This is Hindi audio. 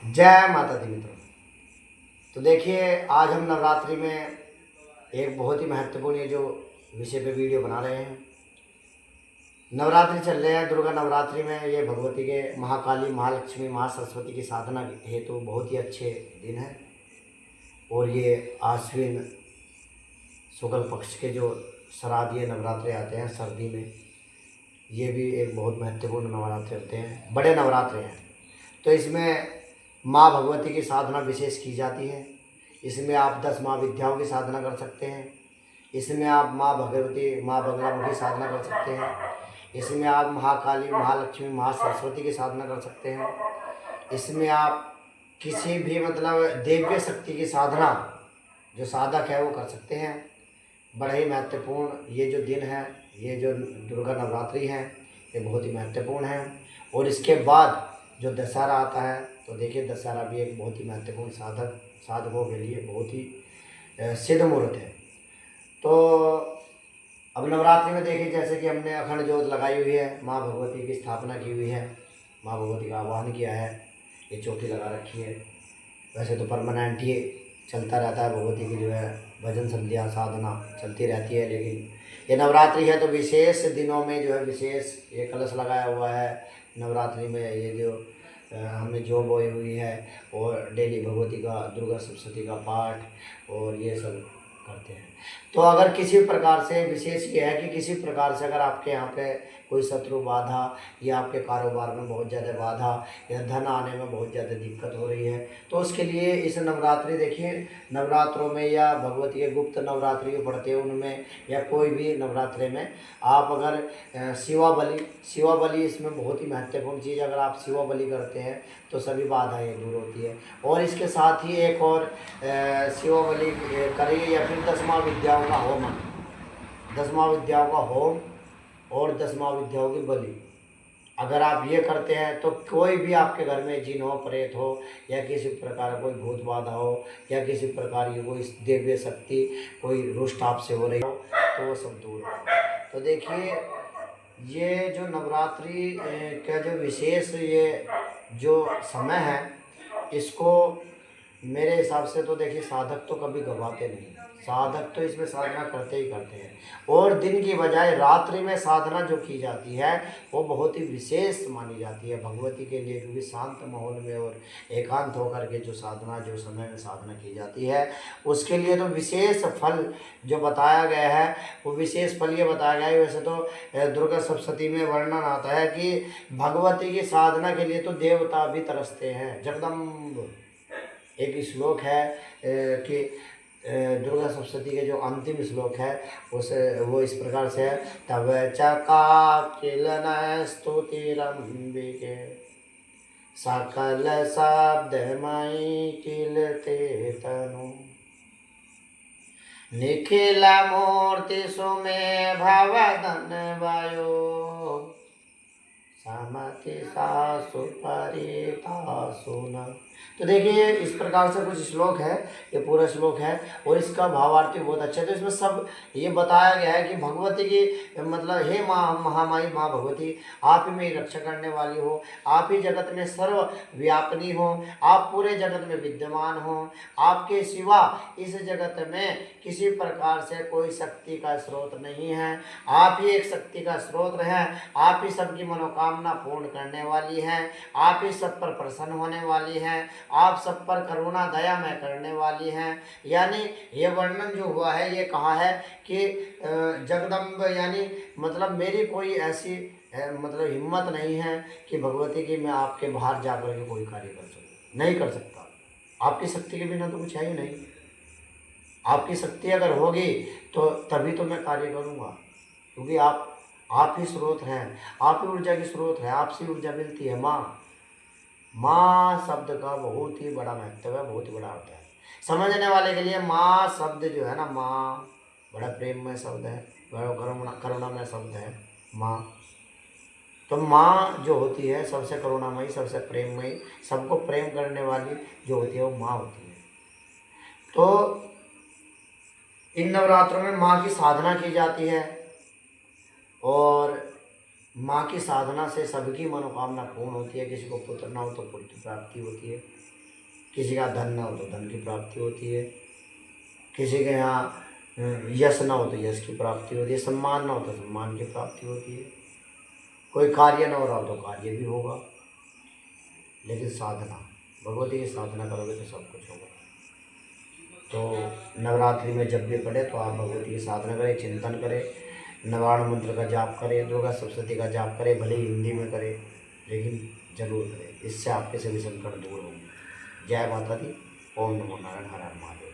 जय माता दी मित्रों। तो देखिए, आज हम नवरात्रि में एक बहुत ही महत्वपूर्ण ये जो विषय पे वीडियो बना रहे हैं। नवरात्रि चल रहे हैं, दुर्गा नवरात्रि में ये भगवती के महाकाली, महालक्ष्मी, महासरस्वती की साधना हेतु बहुत ही अच्छे दिन है। और ये आश्विन शुक्ल पक्ष के जो श्राद्ध नवरात्रि आते हैं सर्दी में, ये भी एक बहुत महत्वपूर्ण नवरात्रि होते हैं, बड़े नवरात्रि हैं। तो इसमें माँ भगवती की साधना विशेष की जाती है। इसमें आप 10 माँ विद्याओं की साधना कर सकते हैं। इसमें आप माँ भगवती, माँ बगलामुखी साधना कर सकते हैं। इसमें आप महाकाली, महालक्ष्मी, महासरस्वती की साधना कर सकते हैं। इसमें आप किसी भी दिव्य शक्ति की साधना जो साधक है वो कर सकते हैं। बड़ा ही महत्वपूर्ण ये जो दिन है, ये जो दुर्गा नवरात्रि है, ये बहुत ही महत्वपूर्ण है। और इसके बाद जो दशहरा आता है, तो देखिए दशहरा भी एक बहुत ही महत्वपूर्ण साधकों के लिए बहुत ही सिद्ध मुहूर्त है। तो अब नवरात्रि में देखिए, जैसे कि हमने अखंड ज्योत लगाई हुई है, माँ भगवती की स्थापना की हुई है, माँ भगवती का आह्वान किया है, ये चौकी लगा रखी है। वैसे तो परमानेंट ही चलता रहता है, भगवती की जो है भजन संध्या साधना चलती रहती है, लेकिन ये नवरात्रि है तो विशेष दिनों में जो है विशेष ये कलश लगाया हुआ है। नवरात्रि में ये जो हमने जो बोई हुई है, और डेली भगवती का, दुर्गा सप्तशती का पाठ और ये सब करते हैं। तो अगर किसी प्रकार से विशेष ये है कि किसी प्रकार से अगर आपके यहाँ पे कोई शत्रु बाधा या आपके कारोबार में बहुत ज़्यादा बाधा या धन आने में बहुत ज़्यादा दिक्कत हो रही है, तो उसके लिए इस नवरात्रि, देखिए नवरात्रों में या भगवती के गुप्त नवरात्रि जो पढ़ते हैं उनमें या कोई भी नवरात्रि में आप अगर शिवा बलि इसमें बहुत ही महत्वपूर्ण चीज़, अगर आप शिवा बलि करते हैं तो सभी बाधाएँ दूर होती है। और इसके साथ ही एक और शिवा बलि करिए, या फिर 10 माँ विद्याओं का होम, 10 माँ विद्याओं का होम और 10 माँ विद्याओं की बलि अगर आप ये करते हैं, तो कोई भी आपके घर में जिन हो, प्रेत हो, या किसी प्रकार कोई भूत बाधा हो, या किसी प्रकार की कोई दिव्य शक्ति कोई रुष्ट आपसे हो रही हो, तो वो सब दूर हो। तो देखिए, ये जो नवरात्रि का जो विशेष ये जो समय है, इसको मेरे हिसाब से तो देखिए साधक तो कभी गवाते नहीं, साधक तो इसमें साधना करते ही करते हैं। और दिन की बजाय रात्रि में साधना जो की जाती है वो बहुत ही विशेष मानी जाती है भगवती के लिए, क्योंकि शांत माहौल में और एकांत होकर के जो साधना, जो समय में साधना की जाती है, उसके लिए तो विशेष फल जो बताया गया है, वो विशेष फल ये बताया गया है। वैसे तो दुर्गा सप्तशती में वर्णन आता है कि भगवती की साधना के लिए तो देवता भी तरसते हैं। जगदम्ब एक श्लोक है कि दुर्गा सप्तशती के जो अंतिम श्लोक है वो इस प्रकार से है, तब चकाकिलन स्तुतिरंबिके सकल शब्दमयी किलते तनु निखिल मूर्ति सुमे भवदन वायो समति सासु परितासुन। तो देखिए इस प्रकार से कुछ श्लोक है, ये पूरा श्लोक है और इसका भावार्थ बहुत अच्छा है। तो इसमें सब ये बताया गया है कि भगवती की हे माँ महामाई, माँ भगवती आप ही मेरी रक्षा करने वाली हो, आप ही जगत में सर्वव्यापिनी हो, आप पूरे जगत में विद्यमान हो, आपके सिवा इस जगत में किसी प्रकार से कोई शक्ति का स्रोत नहीं है, आप ही एक शक्ति का स्रोत हैं, आप ही सबकी मनोकामना पूर्ण करने वाली हैं, आप ही सब पर प्रसन्न होने वाली हैं, आप सब पर करुणा दया में करने वाली हैं। यानी ये वर्णन जो हुआ है, ये कहा है कि जगदम्ब, यानी मेरी कोई ऐसी हिम्मत नहीं है कि भगवती की मैं आपके बाहर जाकर के कोई कार्य कर सकूं, नहीं कर सकता। आपकी शक्ति के बिना तो कुछ है ही नहीं। आपकी शक्ति अगर होगी तो तभी तो मैं कार्य करूँगा, क्योंकि आप ही स्रोत हैं, आप ही ऊर्जा की स्रोत है, आपसे ऊर्जा मिलती है। माँ शब्द का बहुत ही बड़ा महत्व है, बहुत ही बड़ा अर्थ है समझने वाले के लिए। माँ शब्द जो है ना, माँ बड़ा प्रेममय शब्द है, बड़ा करुणामय शब्द है माँ। तो माँ जो होती है सबसे करुणामयी, सबसे प्रेममयी, सबको प्रेम करने वाली जो होती है वो माँ होती है। तो इन नवरात्रों में माँ की साधना की जाती है और माँ की साधना से सबकी मनोकामना पूर्ण होती है। किसी को पुत्र ना हो तो पुत्र प्राप्ति होती है, किसी का धन ना हो तो धन की प्राप्ति होती है, किसी के यहाँ यश ना हो तो यश की प्राप्ति होती है, सम्मान ना हो तो सम्मान की प्राप्ति होती है, कोई कार्य ना हो रहा हो तो कार्य भी होगा। लेकिन साधना, भगवती की साधना करोगे तो सब कुछ होगा। तो नवरात्रि में जब भी पढ़े तो आप भगवती की साधना करें, चिंतन करें, नवारण मंत्र का जाप करें, दुर्गा सप्तशती का जाप करें, भले ही हिंदी में करें लेकिन जरूर करें। इससे आपके सभी संकट दूर होंगे। जय माता दी। ओम नमो नारायण। हर हर महादेव।